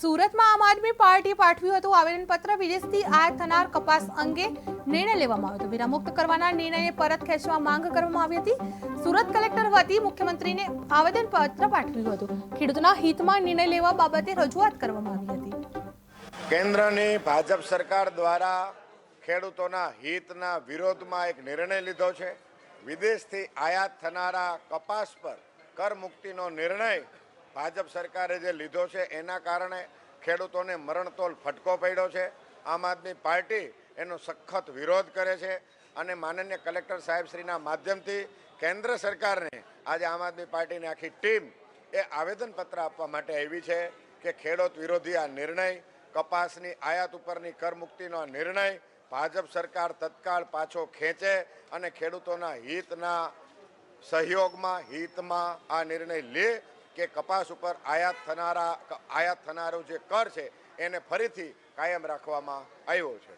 સુરતમાં આમ આદમી પાર્ટીએ પાઠવ્યું હતું આવેદનપત્ર વિદેશથી આયાત થનાર કપાસ અંગે નિર્ણય લેવામાં આવ્યો હતો। વેરામુક્ત કરવાના નિર્ણયને પરત ખેંચવા માંગ કરવામાં આવી હતી। સુરત કલેક્ટર વતી મુખ્યમંત્રીને આવેદનપત્ર પાઠવ્યું હતું। ખેડૂતોના હિતમાં નિર્ણય લેવા બાબતે રજૂઆત કરવામાં આવી હતી। કેન્દ્રની ભાજપ સરકાર દ્વારા ખેડૂતોના હિતના વિરોધમાં એક નિર્ણય લીધો છે। વિદેશથી આયાત થનારા કપાસ પર કર મુક્તિનો નિર્ણય ભાજપ સરકારે જે લીધો છે એના કારણે ખેડૂતોને મરણતોલ ફટકો પડ્યો છે। આમ આદમી પાર્ટી એનો સખત વિરોધ કરે છે અને માનનીય કલેક્ટર સાહેબશ્રીના માધ્યમથી કેન્દ્ર સરકારને આજે આમ આદમી પાર્ટીની આખી ટીમ એ આવેદનપત્ર આપવા માટે આવી છે કે ખેડૂત વિરોધી આ નિર્ણય, કપાસની આયાત ઉપરની કરમુક્તિનો આ નિર્ણય ભાજપ સરકાર તત્કાળ પાછો ખેંચે અને ખેડૂતોના હિતના સહયોગમાં હિતમાં આ નિર્ણય લે કે કપાસ ઉપર આયાત થનારો જે કર છે એને ફરીથી કાયમ રાખવામાં આવ્યો છે।